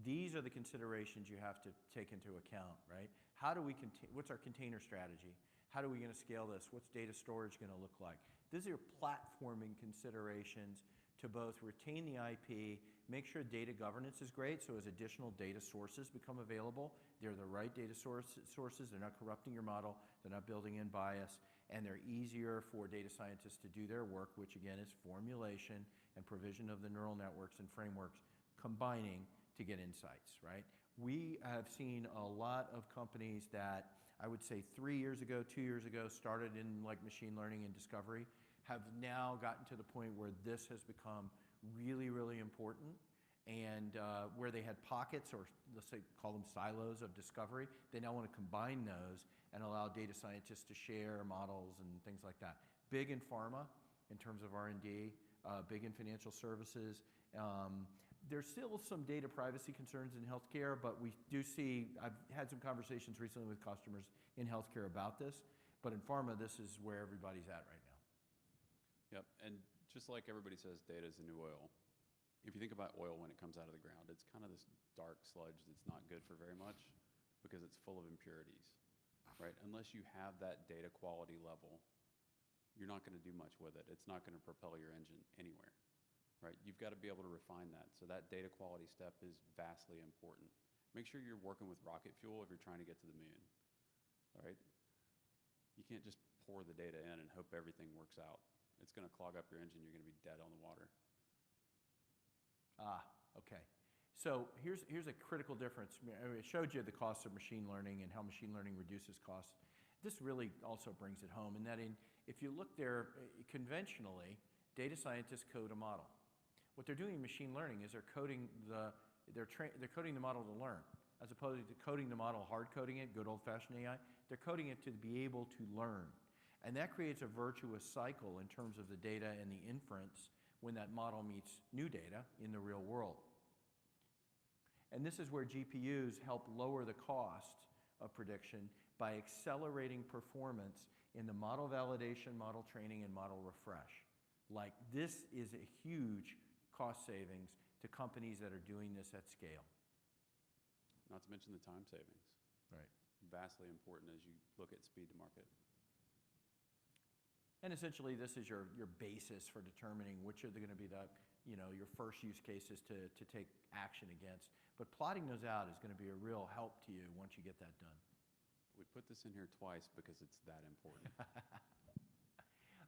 These are the considerations you have to take into account, right? How do we what's our container strategy? How are we going to scale this? What's data storage going to look like? These are platforming considerations to both retain the IP, make sure data governance is great, so as additional data sources become available, they're the right data sources, they're not corrupting your model, they're not building in bias, and they're easier for data scientists to do their work, which again is formulation and provision of the neural networks and frameworks combining to get insights, right? We have seen a lot of companies that I would say 3 years ago, 2 years ago, started in like machine learning and discovery, have now gotten to the point where this has become really, really important, and where they had pockets, or let's say call them silos of discovery, they now want to combine those and allow data scientists to share models and things like that. Big in pharma in terms of R&D, big in financial services. There's still some data privacy concerns in healthcare, but we do see, I've had some conversations recently with customers in healthcare about this, but in pharma, this is where everybody's at right now. Yep, and just like everybody says data is the new oil, if you think about oil when it comes out of the ground, it's kind of this dark sludge that's not good for very much because it's full of impurities, right? Unless you have that data quality level, you're not going to do much with it. It's not going to propel your engine anywhere, right? You've got to be able to refine that. So that data quality step is vastly important. Make sure you're working with rocket fuel if you're trying to get to the moon, all right? You can't just pour the data in and hope everything works out. It's going to clog up your engine. You're going to be dead on the water. Okay. So here's a critical difference. I showed you the cost of machine learning and how machine learning reduces costs. This really also brings it home in that if you look there, conventionally, data scientists code a model. What they're doing in machine learning is they're coding the model to learn, as opposed to coding the model, hard coding it, good old-fashioned AI. They're coding it to be able to learn. And that creates a virtuous cycle in terms of the data and the inference when that model meets new data in the real world. And this is where GPUs help lower the cost of prediction by accelerating performance in the model validation, model training, and model refresh. Like, this is a huge cost savings to companies that are doing this at scale. Not to mention the time savings. Right. Vastly important as you look at speed to market. And essentially, this is your basis for determining which are going to be your first use cases to take action against. But plotting those out is going to be a real help to you once you get that done. We put this in here twice because it's that important.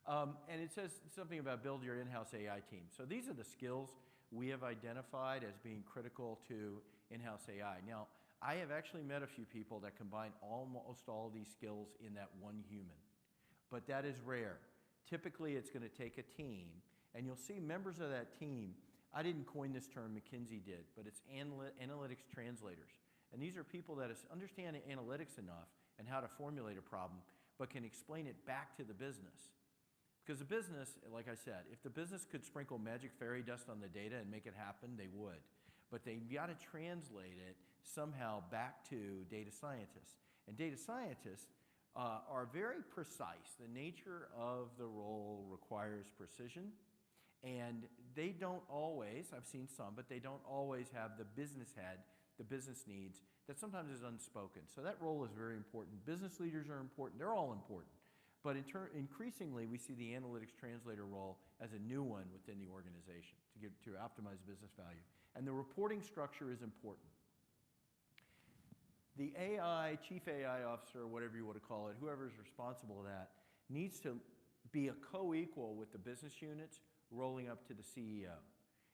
And it says something about build your in-house AI team. So these are the skills we have identified as being critical to in-house AI. Now, I have actually met a few people that combine almost all of these skills in that one human. But that is rare. Typically, it's going to take a team, and you'll see members of that team. I didn't coin this term, McKinsey did, but it's analytics translators. And these are people that understand analytics enough and how to formulate a problem, but can explain it back to the business. Because the business, like I said, if the business could sprinkle magic fairy dust on the data and make it happen, they would. But they've got to translate it somehow back to data scientists. And data scientists are very precise. The nature of the role requires precision, and they don't always, I've seen some, but they don't always have the business head, the business needs, that sometimes is unspoken. So that role is very important. Business leaders are important. They're all important. But increasingly, we see the analytics translator role as a new one within the organization to optimize business value. And the reporting structure is important. The chief AI officer, or whatever you want to call it, whoever is responsible for that, needs to be a co-equal with the business units rolling up to the CEO.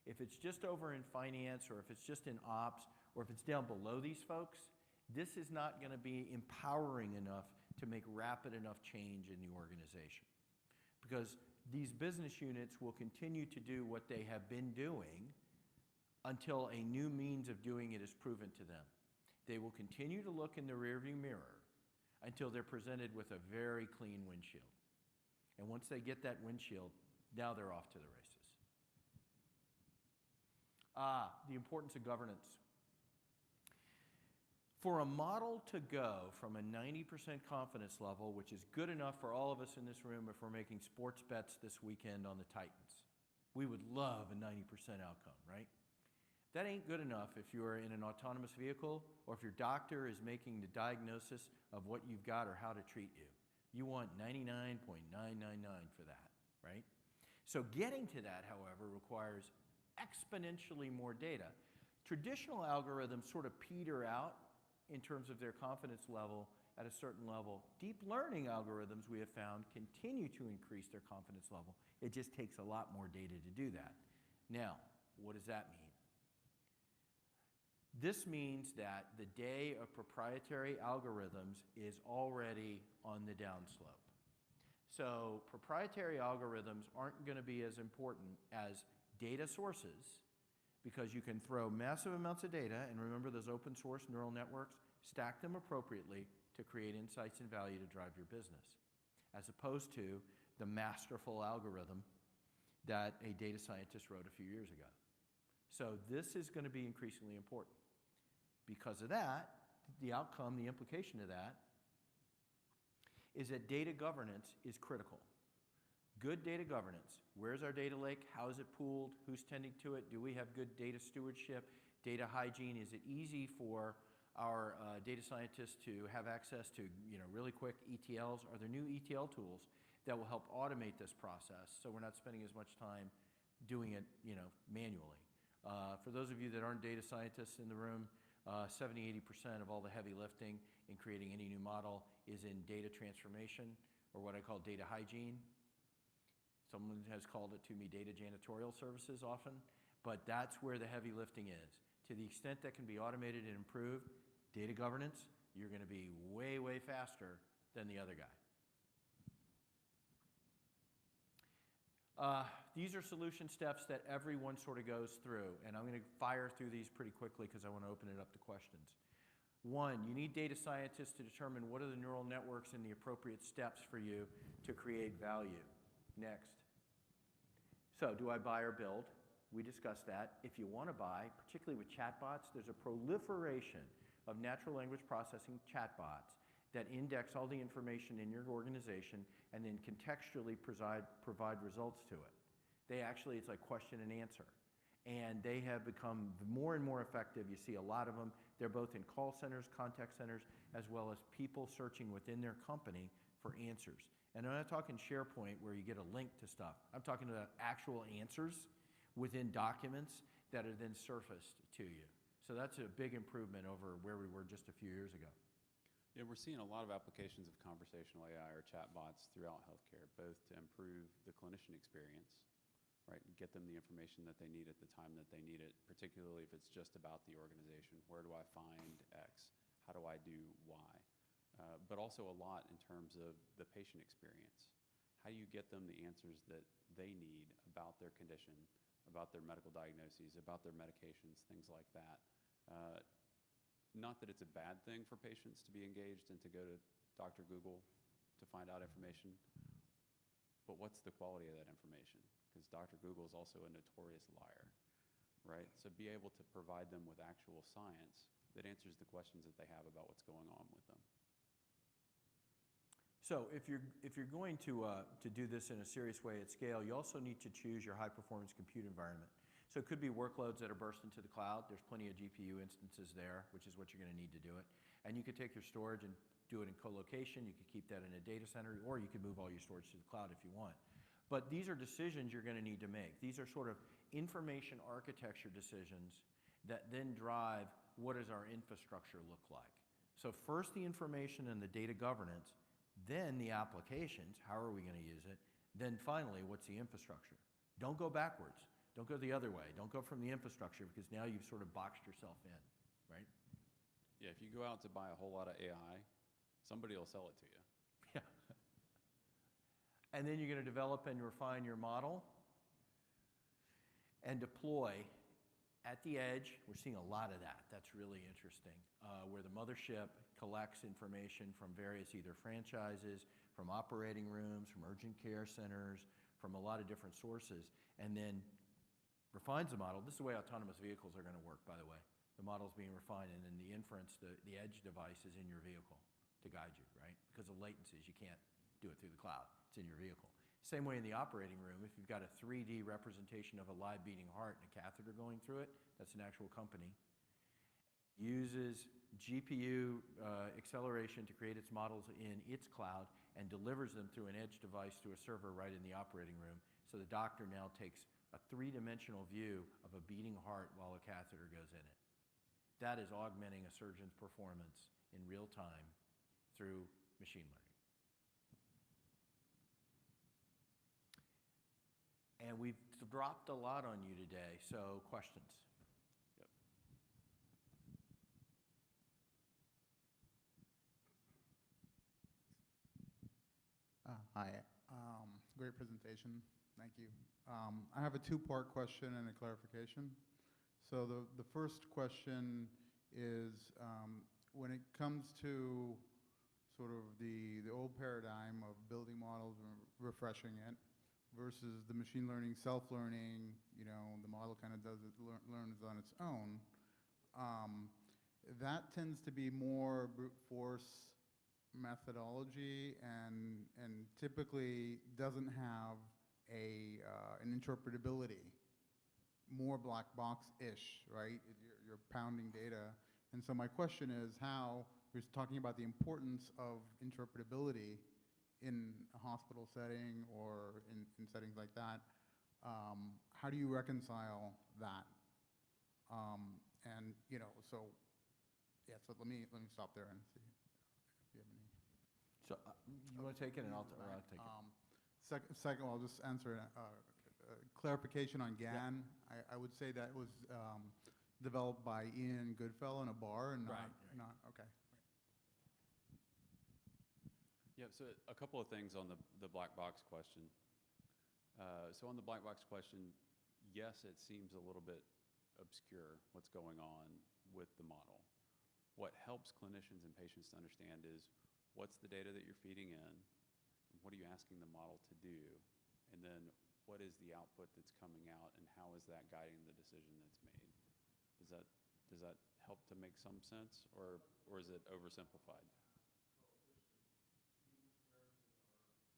If it's just over in finance, or if it's just in ops, or if it's down below these folks, this is not going to be empowering enough to make rapid enough change in the organization. Because these business units will continue to do what they have been doing until a new means of doing it is proven to them. They will continue to look in the rearview mirror until they're presented with a very clean windshield. And once they get that windshield, now they're off to the races. The importance of governance. For a model to go from a 90% confidence level, which is good enough for all of us in this room if we're making sports bets this weekend on the Titans. We would love a 90% outcome, right? That ain't good enough if you're in an autonomous vehicle or if your doctor is making the diagnosis of what you've got or how to treat you. You want 99.999 for that, right? So getting to that, however, requires exponentially more data. Traditional algorithms sort of peter out in terms of their confidence level at a certain level. Deep learning algorithms, we have found, continue to increase their confidence level. It just takes a lot more data to do that. Now, what does that mean? This means that the day of proprietary algorithms is already on the downslope. So proprietary algorithms aren't going to be as important as data sources, because you can throw massive amounts of data, and remember those open source neural networks, stack them appropriately to create insights and value to drive your business, as opposed to the masterful algorithm that a data scientist wrote a few years ago. So this is going to be increasingly important. Because of that, the outcome, the implication of that, is that data governance is critical. Good data governance. Where's our data lake? How is it pooled? Who's tending to it? Do we have good data stewardship? Data hygiene? Is it easy for our data scientists to have access to really quick ETLs? Are there new ETL tools that will help automate this process so we're not spending as much time doing it manually? For those of you that aren't data scientists in the room, 70–80% of all the heavy lifting in creating any new model is in data transformation, or what I call data hygiene. Someone has called it to me data janitorial services often, but that's where the heavy lifting is. To the extent that can be automated and improved, data governance, you're going to be way, way faster than the other guy. These are solution steps that everyone sort of goes through, and I'm going to fire through these pretty quickly because I want to open it up to questions. One, you need data scientists to determine what are the neural networks and the appropriate steps for you to create value. Next. So, do I buy or build? We discussed that. If you want to buy, particularly with chatbots, there's a proliferation of natural language processing chatbots that index all the information in your organization and then contextually provide results to it. It's like question and answer. And they have become more and more effective. You see a lot of them. They're both in call centers, contact centers, as well as people searching within their company for answers. And I'm not talking SharePoint where you get a link to stuff. I'm talking about actual answers within documents that are then surfaced to you. So that's a big improvement over where we were just a few years ago. Yeah, we're seeing a lot of applications of conversational AI or chatbots throughout healthcare, both to improve the clinician experience, right, and get them the information that they need at the time that they need it, particularly if it's just about the organization. Where do I find X? How do I do Y? But also a lot in terms of the patient experience. How do you get them the answers that they need about their condition, about their medical diagnoses, about their medications, things like that? Not that it's a bad thing for patients to be engaged and to go to Dr. Google to find out information, but what's the quality of that information? Because Dr. Google is also a notorious liar, right? So be able to provide them with actual science that answers the questions that they have about what's going on with them. So if you're going to do this in a serious way at scale, you also need to choose your high-performance compute environment. So it could be workloads that are bursting to the cloud. There's plenty of GPU instances there, which is what you're going to need to do it. And you could take your storage and do it in co-location. You could keep that in a data center, or you could move all your storage to the cloud if you want. But these are decisions you're going to need to make. These are sort of information architecture decisions that then drive what does our infrastructure look like. So first the information and the data governance, then the applications, how are we going to use it, then finally what's the infrastructure. Don't go backwards. Don't go the other way. Don't go from the infrastructure, because now you've sort of boxed yourself in, right? Yeah, if you go out to buy a whole lot of AI, somebody will sell it to you. Yeah. And then you're going to develop and refine your model and deploy at the edge. We're seeing a lot of that. That's really interesting, where the mothership collects information from various either franchises, from operating rooms, from urgent care centers, from a lot of different sources, and then refines the model. This is the way autonomous vehicles are going to work, by the way. The model's being refined, and then the inference, the edge device is in your vehicle to guide you, right? Because of latencies, you can't do it through the cloud. It's in your vehicle. Same way in the operating room. If you've got a 3D representation of a live beating heart and a catheter going through it, that's an actual company. Uses GPU acceleration to create its models in its cloud and delivers them through an edge device to a server right in the operating room. So the doctor now takes a three-dimensional view of a beating heart while a catheter goes in it. That is augmenting a surgeon's performance in real time through machine learning. And we've dropped a lot on you today, so questions? Yep. Hi, great presentation, thank you. I have a two-part question and a clarification. So the first question is, when it comes to sort of the old paradigm of building models and refreshing it versus the machine learning, self-learning, the model kind of does it, learns on its own, that tends to be more brute force methodology and typically doesn't have an interpretability, more black box-ish, right? You're pounding data. And so my question is how, we're talking about the importance of interpretability in a hospital setting or in settings like that. How do you reconcile that? And, so let me stop there and see if you have any. So you want to take it, and I'll take it. Second, I'll just answer clarification on GAN. Yeah. I would say that was developed by Ian Goodfellow in a bar, and not okay. Yeah, so a couple of things on the black box question. So on the black box question, yes, it seems a little bit obscure what's going on with the model. What helps clinicians and patients to understand is what's the data that you're feeding in, and what are you asking the model to do, and then what is the output that's coming out, and how is that guiding the decision that's made? Does that help to make some sense, or is it oversimplified?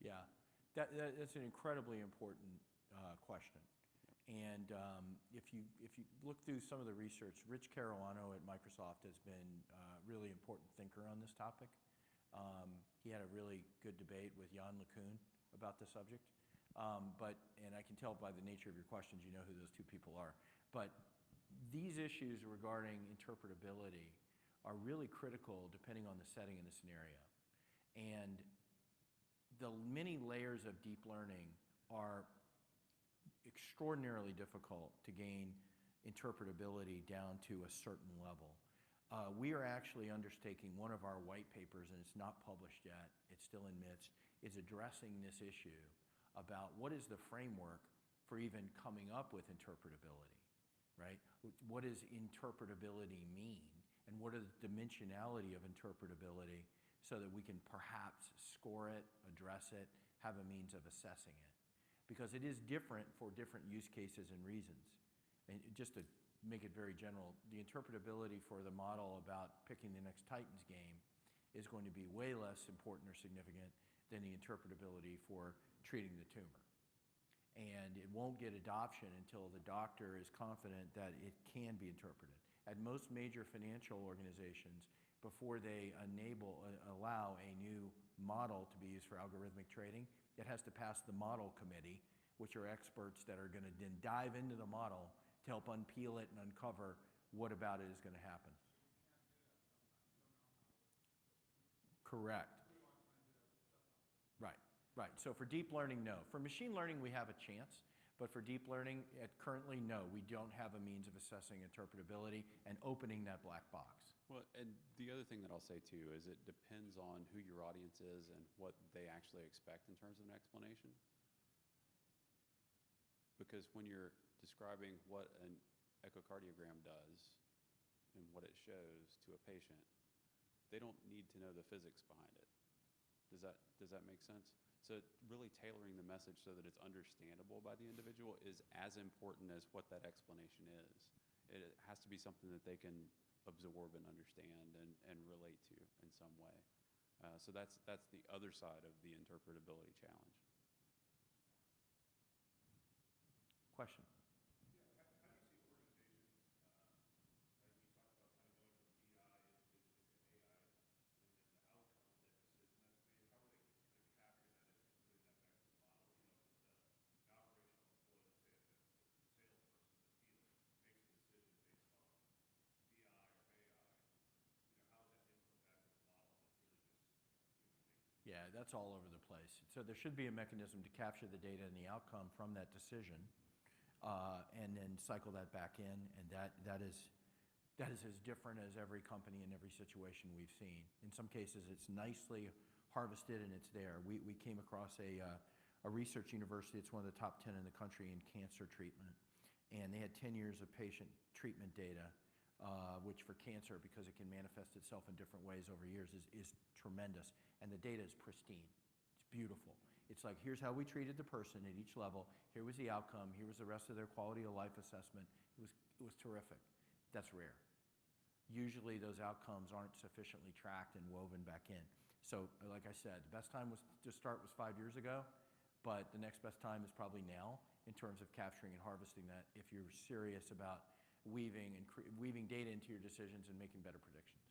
Yeah, that's an incredibly important question. And if you look through some of the research, Rich Caruano at Microsoft has been a really important thinker on this topic. He had a really good debate with Jan LeCun about the subject. And I can tell by the nature of your questions, you know who those two people are. But these issues regarding interpretability are really critical depending on the setting and the scenario. And the many layers of deep learning are extraordinarily difficult to gain interpretability down to a certain level. We are actually undertaking one of our white papers, and it's not published yet, it's still in midst, is addressing this issue about what is the framework for even coming up with interpretability, right? What does interpretability mean? And what is the dimensionality of interpretability so that we can perhaps score it, address it, have a means of assessing it? Because it is different for different use cases and reasons. And just to make it very general, the interpretability for the model about picking the next Titans game is going to be way less important or significant than the interpretability for treating the tumor. and it won't get adoption until the doctor is confident that it can be interpreted. At most major financial organizations, before they allow a new model to be used for algorithmic trading, it has to pass the model committee, which are experts that are going to then dive into the model to help unpeel it and uncover what about it is going to happen. Correct. Right, right. So for deep learning, no. For machine learning, we have a chance, but for deep learning, currently, no. We don't have a means of assessing interpretability and opening that black box. Well, and the other thing that I'll say too is it depends on who your audience is and what they actually expect in terms of an explanation. Because when you're describing what an echocardiogram does and what it shows to a patient, they don't need to know the physics behind it. Does that make sense? So really tailoring the message so that it's understandable by the individual is as important as what that explanation is. It has to be something that they can absorb and understand and relate to in some way. So that's the other side of the interpretability challenge. Question? Yeah, that's all over the place. So there should be a mechanism to capture the data and the outcome from that decision, and then cycle that back in, and that is as different as every company in every situation we've seen. In some cases, it's nicely harvested and it's there. We came across a research university. It's one of the top 10 in the country in cancer treatment, and they had 10 years of patient treatment data, which for cancer, because it can manifest itself in different ways over years, is tremendous. And the data is pristine. It's beautiful. It's like, here's how we treated the person at each level. Here was the outcome. Here was the rest of their quality of life assessment. It was terrific. That's rare. Usually those outcomes aren't sufficiently tracked and woven back in. So like I said, the best time to start was 5 years ago, but the next best time is probably now in terms of capturing and harvesting that if you're serious about weaving data into your decisions and making better predictions.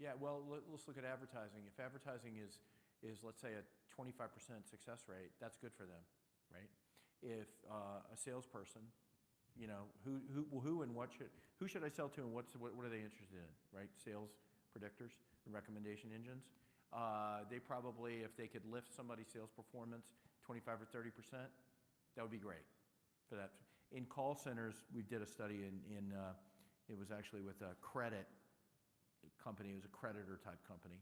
Yeah, well, let's look at advertising. If advertising is let's say a 25% success rate, that's good for them, right? If a salesperson, you know, who should I sell to and what are they interested in, right? Sales predictors and recommendation engines. They probably, if they could lift somebody's sales performance 25 or 30%, that would be great for that. In call centers, we did a study it was actually with a credit company. It was a creditor type company,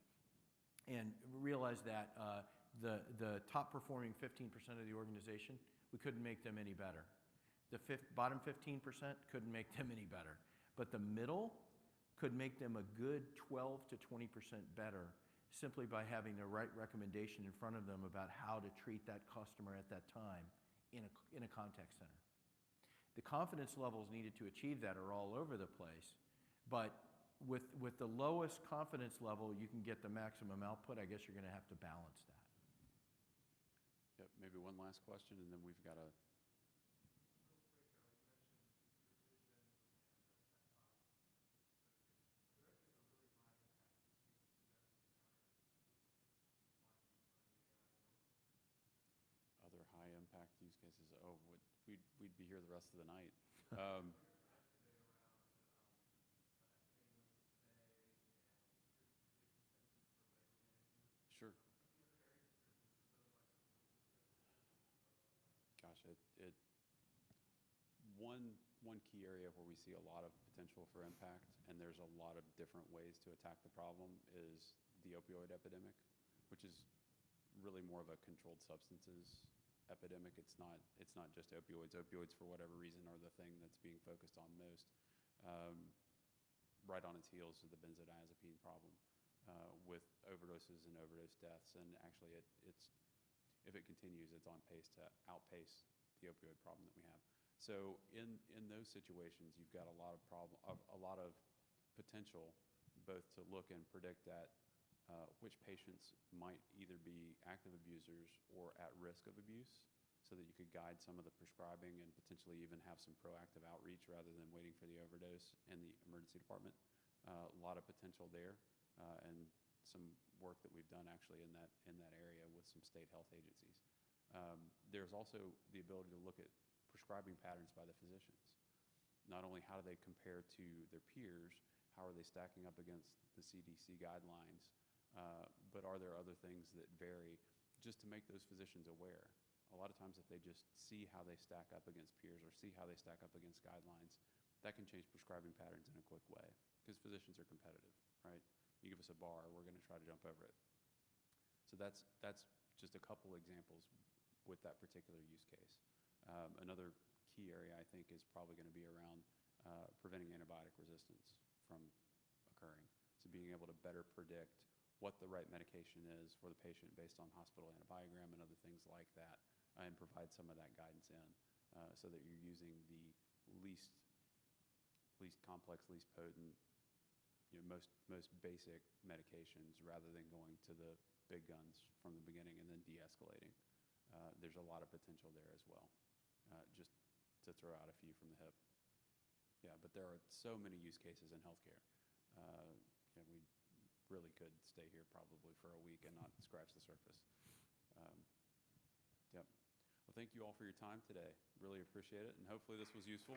and realized that the top performing 15% of the organization, we couldn't make them any better. The bottom 15% couldn't make them any better, but the middle could make them a good 12 to 20% better simply by having the right recommendation in front of them about how to treat that customer at that time in a contact center. The confidence levels needed to achieve that are all over the place, but with the lowest confidence level, you can get the maximum output. I guess you're going to have to balance that. Yep, maybe one last question, and then we've got a... Other high impact use cases. Oh, we'd be here the rest of the night. Sure. Gosh, one key area where we see a lot of potential for impact, and there's a lot of different ways to attack the problem, is the opioid epidemic, which is really more of a controlled substances epidemic. It's not just opioids. Opioids, for whatever reason, are the thing that's being focused on most. Right on its heels is the benzodiazepine problem, with overdoses and overdose deaths, and actually if it continues, it's on pace to outpace the opioid problem that we have. So in those situations, you've got a lot of potential, both to look and predict at which patients might either be active abusers or at risk of abuse, so that you could guide some of the prescribing and potentially even have some proactive outreach rather than waiting for the overdose in the emergency department. A lot of potential there, and some work that we've done actually in that area with some state health agencies. There's also the ability to look at prescribing patterns by the physicians. Not only how do they compare to their peers, how are they stacking up against the CDC guidelines, but are there other things that vary, just to make those physicians aware. A lot of times if they just see how they stack up against peers or see how they stack up against guidelines, that can change prescribing patterns in a quick way, because physicians are competitive, right? You give us a bar, we're going to try to jump over it. So that's just a couple examples with that particular use case. Another key area, I think, is probably going to be around preventing antibiotic resistance from occurring. So being able to better predict what the right medication is for the patient based on hospital antibiogram and other things like that, and provide some of that guidance in, so that you're using the least complex, least potent, most basic medications rather than going to the big guns from the beginning and then de-escalating. There's a lot of potential there as well, just to throw out a few from the hip. Yeah, but there are so many use cases in healthcare. We really could stay here probably for a week and not scratch the surface. Yep. Well, thank you all for your time today. Really appreciate it, and hopefully this was useful.